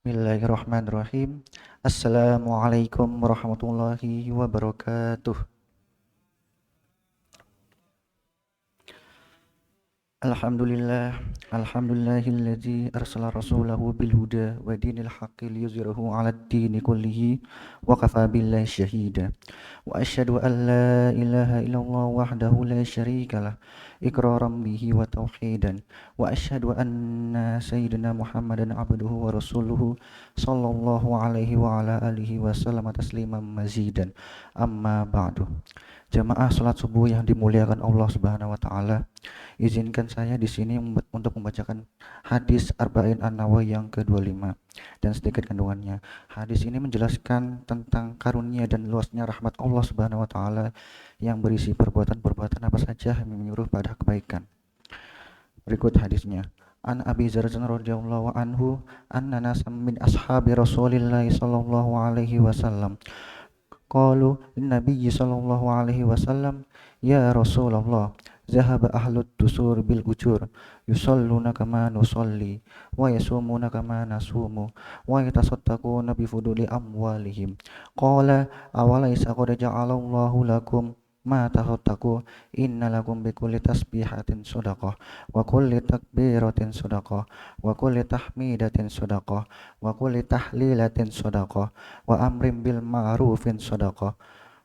Bismillahirrahmanirrahim. Assalamualaikum warahmatullahi wabarakatuh. Alhamdulillah, alhamdulillahilladzi arsala rasulahu bil huda wa dinil haqqi liyuzhirahu 'alad dini kullihi wa kafa billahi syahida. Wa asyhadu an la ilaha illallah wahdahu la syarikalah iqraran bihi wa tauhidan. Wa asyhadu anna sayyidina Muhammadan abduhu wa rasuluhu sallallahu alaihi wa ala alihi wa sallama tasliman mazidan. Amma ba'du. Jamaah salat subuh yang dimuliakan Allah Subhanahu wa taala. Izinkan saya di sini untuk membacakan hadis Arba'in An-Nawawi yang ke-25 dan sedikit kandungannya. Hadis ini menjelaskan tentang karunia dan luasnya rahmat Allah Subhanahu wa taala yang berisi perbuatan-perbuatan apa saja yang menyuruh pada kebaikan. Berikut hadisnya. An Abi Dzar radhiyallahu anhu anna nasan min ashabi Rasulillah sallallahu alaihi wasallam qalu lin-nabiy sallallahu alaihi wasallam ya Rasulullah zahaba ahlut dusur bil ujur yusalluna kama nusalli wa yasumuna kama nasumu wa yatasaddaquna bi fuduli amwalihim qala awalaysa qad ja'alallahu lakum ma tasaddaqu inna lakum bi kulli tasbihatin shadaqah wa kulli takbiratin shadaqah wa kulli tahmidatin shadaqah wa kulli tahlilatin shadaqah wa amrin bil ma'rufin shadaqah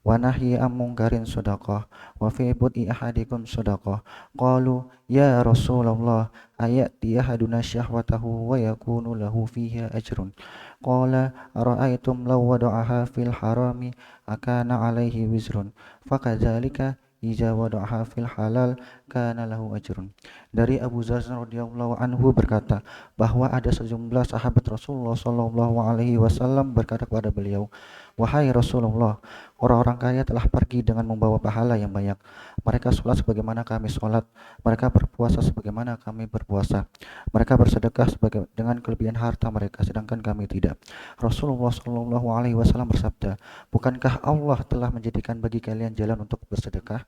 wa nahyi am mungkarin shadaqah wa fi bud'i ahadikum shadaqah qalu ya Rasulullah ayati ahaduna syahwatahu wa yakunu lahu fiha ajrun qala ara'aytum law wada'aha fil harami akana alaihi wizrun fakadzalika iza wada'aha fil halal kana lahu ajrun. Dari Abu Dzar radhiyallahu anhu berkata bahwa ada sejumlah sahabat Rasulullah sallallahu alaihi wasallam berkata kepada beliau, wahai Rasulullah, orang-orang kaya telah pergi dengan membawa pahala yang banyak. Mereka sholat sebagaimana kami sholat, mereka berpuasa sebagaimana kami berpuasa, mereka bersedekah dengan kelebihan harta mereka, sedangkan kami tidak. Rasulullah Shallallahu Alaihi Wasallam bersabda, bukankah Allah telah menjadikan bagi kalian jalan untuk bersedekah?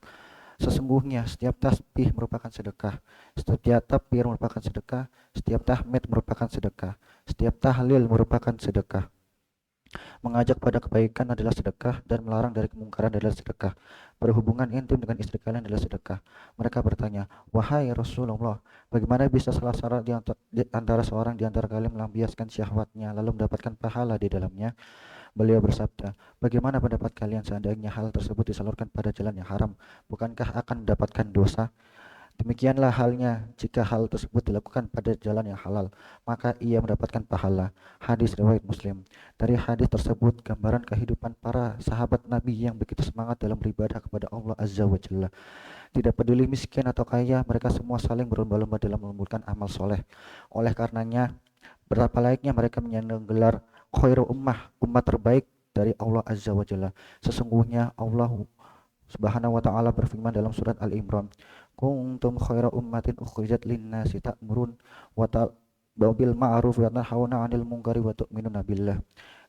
Sesungguhnya setiap tasbih merupakan sedekah, setiap takbir merupakan sedekah, setiap tahmid merupakan sedekah, setiap tahlil merupakan sedekah. Mengajak pada kebaikan adalah sedekah dan melarang dari kemungkaran adalah sedekah. Berhubungan intim dengan istri kalian adalah sedekah. Mereka bertanya, wahai Rasulullah, bagaimana bisa salah seorang di antara seorang di antara kalian melampiaskan syahwatnya lalu mendapatkan pahala di dalamnya? Beliau bersabda, bagaimana pendapat kalian seandainya hal tersebut disalurkan pada jalan yang haram? Bukankah akan mendapatkan dosa? Demikianlah halnya jika hal tersebut dilakukan pada jalan yang halal, maka ia mendapatkan pahala. Hadis riwayat Muslim. Dari hadis tersebut gambaran kehidupan para sahabat Nabi yang begitu semangat dalam beribadah kepada Allah Azza wa Jalla. Tidak peduli miskin atau kaya, mereka semua saling berlomba-lomba dalam mengumpulkan amal soleh. Oleh karenanya, berapa layaknya mereka menyandang gelar khairu ummah, umat terbaik dari Allah Azza wa Jalla. Sesungguhnya Allah Subhanahu wa taala berfirman dalam surat Al-Imran, kuntum khaira ummatin ukhrijat lin-nasi ta'murun wa bil ma'ruf wa tanhauna 'anil munkari wa tu'minuna billah.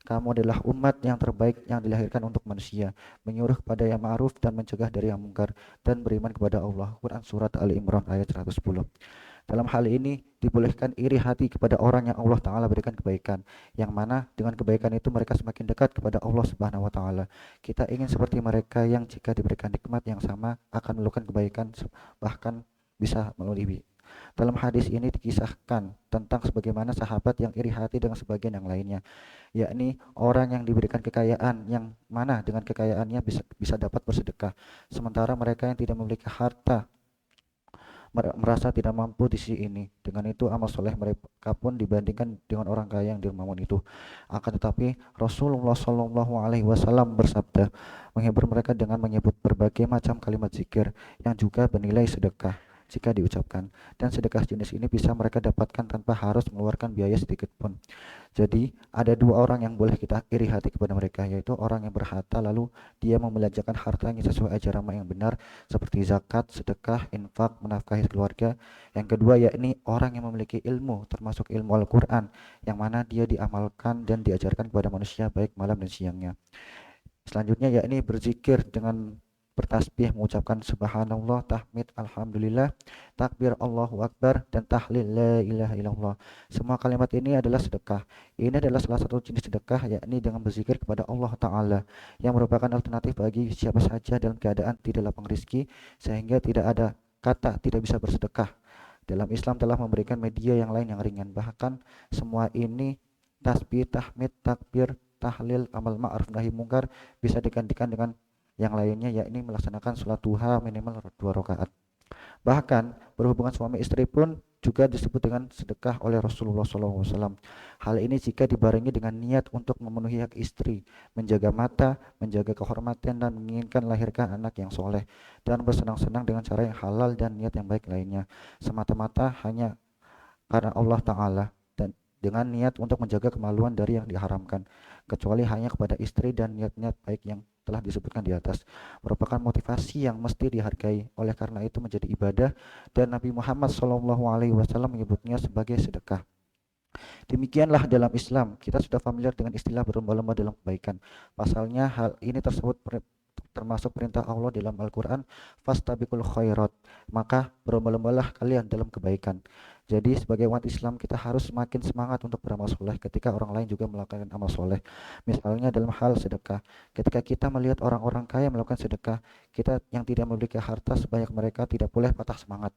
Kamu adalah umat yang terbaik yang dilahirkan untuk manusia, menyuruh kepada yang ma'ruf dan mencegah dari yang mungkar dan beriman kepada Allah. Quran surat Al-Imran ayat 110. Dalam hal ini dibolehkan iri hati kepada orang yang Allah Ta'ala berikan kebaikan, yang mana dengan kebaikan itu mereka semakin dekat kepada Allah Subhanahu Wa Ta'ala. Kita ingin seperti mereka yang jika diberikan nikmat yang sama akan melakukan kebaikan, bahkan bisa melebihi. Dalam hadis ini dikisahkan tentang sebagaimana sahabat yang iri hati dengan sebagian yang lainnya, yakni orang yang diberikan kekayaan yang mana dengan kekayaannya bisa dapat bersedekah, sementara mereka yang tidak memiliki harta merasa tidak mampu di sisi ini. Dengan itu amal soleh mereka pun dibandingkan dengan orang kaya yang dermawan itu. Akan tetapi Rasulullah Shallallahu Alaihi Wasallam bersabda, menghibur mereka dengan menyebut berbagai macam kalimat zikir yang juga bernilai sedekah jika diucapkan, dan sedekah jenis ini bisa mereka dapatkan tanpa harus mengeluarkan biaya sedikit pun. Jadi ada dua orang yang boleh kita iri hati kepada mereka, yaitu orang yang berharta lalu dia membelanjakan hartanya sesuai ajaran yang benar seperti zakat, sedekah, infak, menafkahi keluarga. Yang kedua yakni orang yang memiliki ilmu termasuk ilmu Al-Quran yang mana dia diamalkan dan diajarkan kepada manusia baik malam dan siangnya. Selanjutnya yakni berzikir dengan bertasbih mengucapkan subhanallah, tahmid, alhamdulillah, takbir Allahu Akbar, dan tahlil la ilaha illallah. Semua kalimat ini adalah sedekah. Ini adalah salah satu jenis sedekah, yakni dengan berzikir kepada Allah Ta'ala, yang merupakan alternatif bagi siapa saja dalam keadaan tidak lapang rizki, sehingga tidak ada kata tidak bisa bersedekah. Dalam Islam telah memberikan media yang lain yang ringan. Bahkan semua ini, tasbih, tahmid, takbir, tahlil, amal ma'ruf nahi mungkar, bisa digantikan dengan yang lainnya, yakni melaksanakan sholat duha minimal 2 rakaat. Bahkan berhubungan suami istri pun juga disebut dengan sedekah oleh Rasulullah SAW. Hal ini jika dibarengi dengan niat untuk memenuhi hak istri, menjaga mata, menjaga kehormatan, dan menginginkan lahirkan anak yang soleh, dan bersenang-senang dengan cara yang halal dan niat yang baik lainnya, semata-mata hanya karena Allah Ta'ala, dan dengan niat untuk menjaga kemaluan dari yang diharamkan, kecuali hanya kepada istri, dan niat-niat baik yang telah disebutkan di atas merupakan motivasi yang mesti dihargai. Oleh karena itu menjadi ibadah, dan Nabi Muhammad SAW menyebutnya sebagai sedekah. Demikianlah dalam Islam, kita sudah familiar dengan istilah berlomba-lomba dalam kebaikan. Pasalnya hal ini tersebut termasuk perintah Allah dalam Al-Quran, fastabiqul khairat, maka berlomba-lombalah kalian dalam kebaikan. Jadi sebagai umat Islam kita harus semakin semangat untuk beramal soleh ketika orang lain juga melakukan amal soleh. Misalnya dalam hal sedekah, ketika kita melihat orang-orang kaya melakukan sedekah, kita yang tidak memiliki harta sebanyak mereka tidak boleh patah semangat.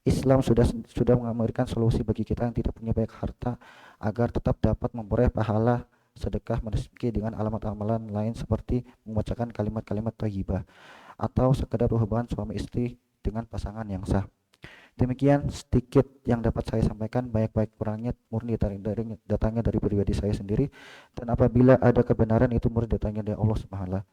Islam sudah memberikan solusi bagi kita yang tidak punya banyak harta, agar tetap dapat memperoleh pahala sedekah meski dengan alamat amalan lain seperti membacakan kalimat-kalimat thayyibah atau sekedar hubungan suami istri dengan pasangan yang sah. Demikian sedikit yang dapat saya sampaikan, banyak-banyak kurangnya murni datangnya dari pribadi saya sendiri, dan apabila ada kebenaran itu murni datangnya dari Allah Subhanahu.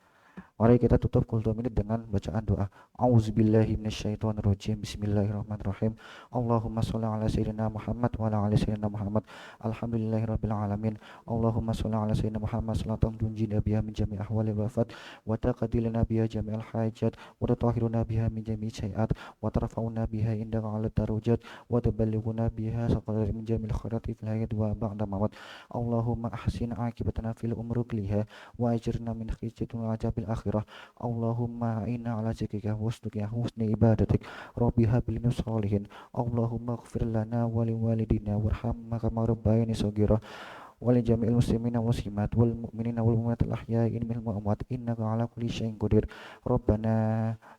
Mari kita tutup kultum ini dengan bacaan doa. Auzubillahi minasyaitonirrajim. Bismillahirrahmanirrahim. Allahumma shalli ala sayyidina Muhammad wa ala ali sayyidina Muhammad. Alhamdulillahirabbil alamin. Allahumma shalli ala sayyidina Muhammad salatan tunjina biha min jami' ahwali wafat wa taqdilna biha jami'al hajat wa tutahhiruna biha min jami' sayiat wa tarfa'una biha indaka 'ala darajat wa tuballighuna biha saqala min jami'il khairati fil hayati wa ba'da mamat. Allahumma ahsin 'aqibatana fil umuri kulliha wa ajirna min khizyatil 'adzabil akhir. Allahumma inna ala zikrika wa husni ibadatik rabbi habli min salihin. Allahumma ighfir lana wa liwalidina warhamna kama rabbayani shaghira ولجميع المسلمين والمسلمات والمؤمنين والمؤمنات الأحياء منهم والأموات إنك على كل شيء قدير ربنا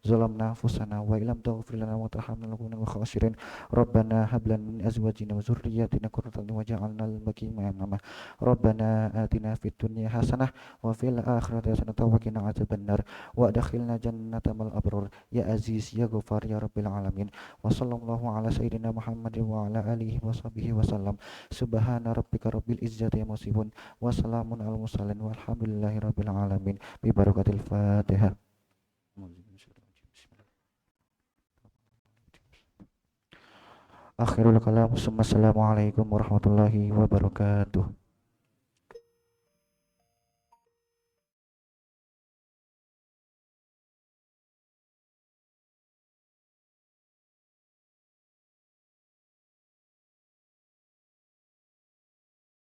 ظلمنا أنفسنا وإن لم تغفر لنا وترحمنا لنكونن من الخاسرين ربنا هب لنا من أزواجنا وذرياتنا قرة أعين واجعلنا للمتقين إماما ربنا آتنا في الدنيا حسنة وفي الآخرة حسنة وقنا عذاب النار وأدخلنا جنة مع الأبرار يا عزيز يا غفار يا رب العالمين وصلى الله على سيدنا محمد وعلى آله وصحبه وسلم سبحان ربك رب العزة عما يصفون وسلام على المرسلين والحمد لله رب العالمين ببركة الفاتحة. Akhirul kalam. Assalamualaikum warahmatullahi wabarakatuh.